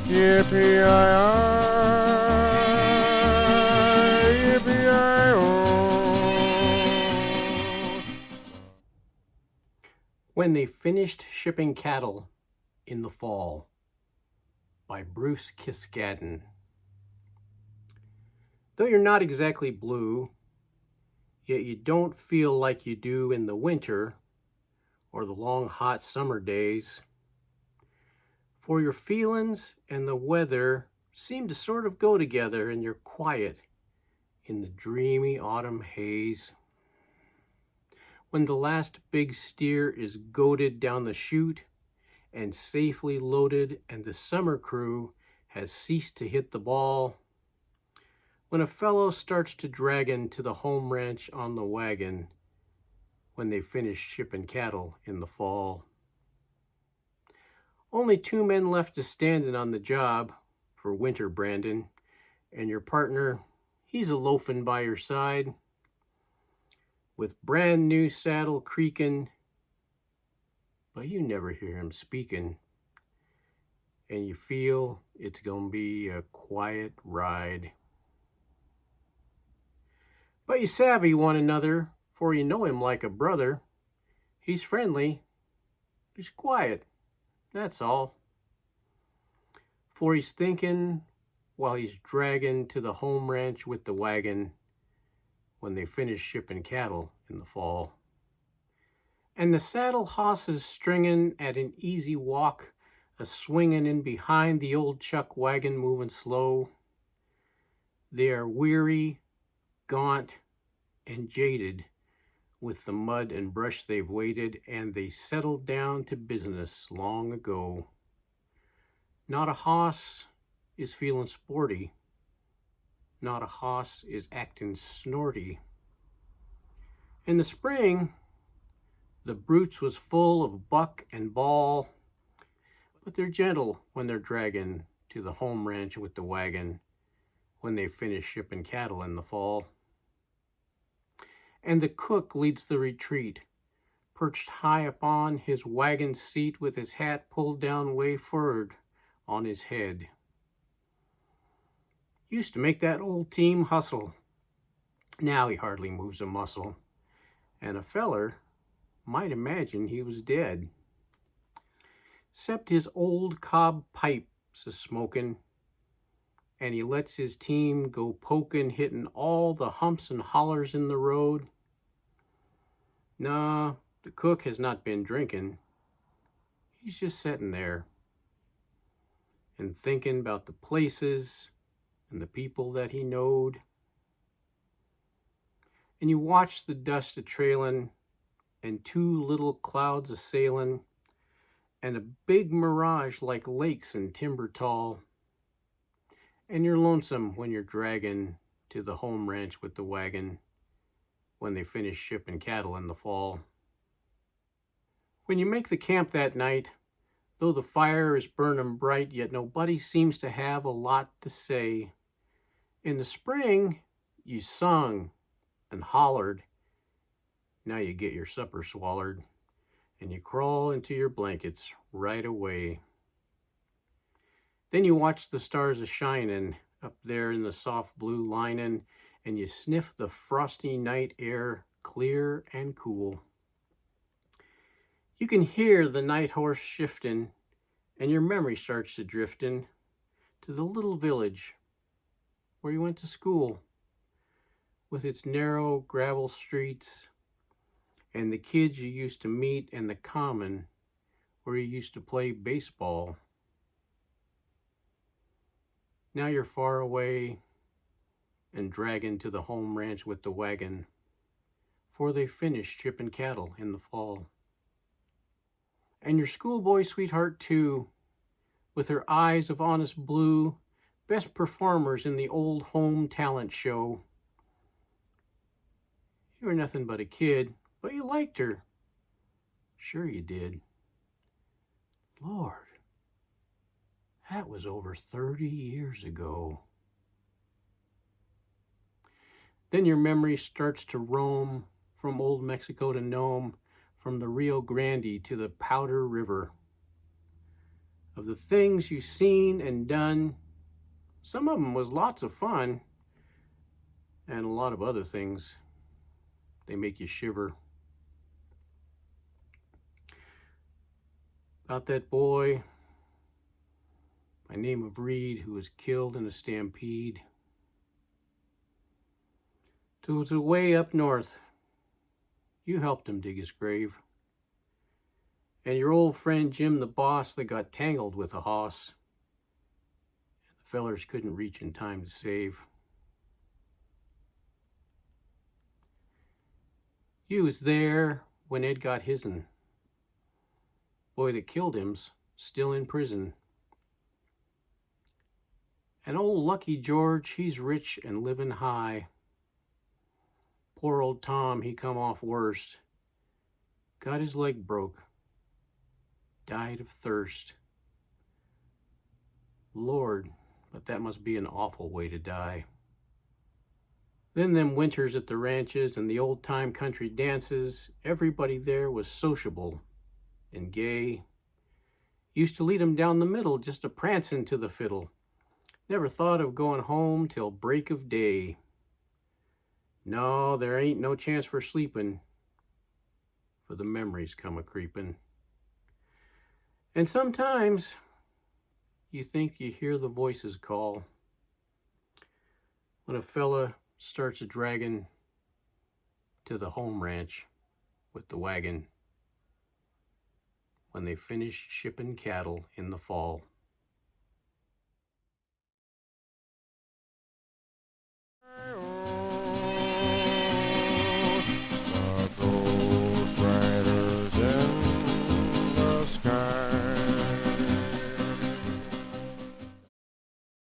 Yippee-yi-yi, yippee-yi-oh. When They Finished Shipping Cattle in the Fall by Bruce Kiskaddon. Though you're not exactly blue, yet you don't feel like you do in the winter or the long hot summer days. For your feelings and the weather seem to sort of go together, and you're quiet in the dreamy autumn haze. When the last big steer is goaded down the chute and safely loaded, and the summer crew has ceased to hit the ball. When a fellow starts to draggin' to the home ranch on the wagon, when they finish shipping cattle in the fall. Only 2 men left standing on the job for winter branding, and your partner, he's a loafin' by your side, with brand new saddle creaking, but you never hear him speaking, and you feel it's gonna be a quiet ride. But you savvy one another, for you know him like a brother. He's friendly, he's quiet, that's all. For he's thinking while he's dragging to the home ranch with the wagon when they finish shipping cattle in the fall. And the saddle hosses stringing at an easy walk, a swinging in behind the old chuck wagon moving slow. They are weary, gaunt, and jaded with the mud and brush they've waded, and they settled down to business long ago. Not a hoss is feeling sporty. Not a hoss is acting snorty. In the spring, the brutes was full of buck and ball, but they're gentle when they're dragging to the home ranch with the wagon when they finish shipping cattle in the fall. And the cook leads the retreat, perched high upon his wagon seat with his hat pulled down way forward on his head. Used to make that old team hustle. Now he hardly moves a muscle, and a feller might imagine he was dead. 'Cept his old cob pipe's a smokin', and he lets his team go pokin', hitting all the humps and hollers in the road. Nah, the cook has not been drinking. He's just sitting there and thinking about the places and the people that he knowed. And you watch the dust a-trailin', and 2 little clouds a-sailin', and a big mirage like lakes in timber tall. And you're lonesome when you're dragging to the home ranch with the wagon when they finish shipping cattle in the fall. When you make the camp that night, though the fire is burning bright, yet nobody seems to have a lot to say. In the spring, you sung and hollered. Now you get your supper swallered, and you crawl into your blankets right away. Then you watch the stars a-shinin' up there in the soft blue linin', and you sniff the frosty night air clear and cool. You can hear the night horse shiftin', and your memory starts to driftin' to the little village where you went to school, with its narrow gravel streets, and the kids you used to meet, and the common where you used to play baseball. Now you're far away and dragging to the home ranch with the wagon, for they finished shipping cattle in the fall. And your schoolboy sweetheart too, with her eyes of honest blue, best performers in the old home talent show. You were nothing but a kid, but you liked her. Sure you did. Lord, that was over 30 years ago. Then your memory starts to roam from old Mexico to Nome, from the Rio Grande to the Powder River. of the things you've seen and done. Some of them was lots of fun, and a lot of other things, they make you shiver. About that boy by name of Reed who was killed in a stampede. It was way up north. You helped him dig his grave. And your old friend Jim the boss that got tangled with a hoss. The fellers couldn't reach in time to save. You was there when Ed got his'n. Boy that killed him's still in prison. And old Lucky George, he's rich and living high. Poor old Tom, he come off worst. Got his leg broke. Died of thirst. Lord, but that must be an awful way to die. Then them winters at the ranches and the old-time country dances, everybody there was sociable and gay. Used to lead 'em down the middle just a prancing to the fiddle. Never thought of going home till break of day. No, there ain't no chance for sleeping, for the memories come a-creepin'. And sometimes you think you hear the voices call when a fella starts a-draggin' to the home ranch with the wagon when they finish shipping cattle in the fall.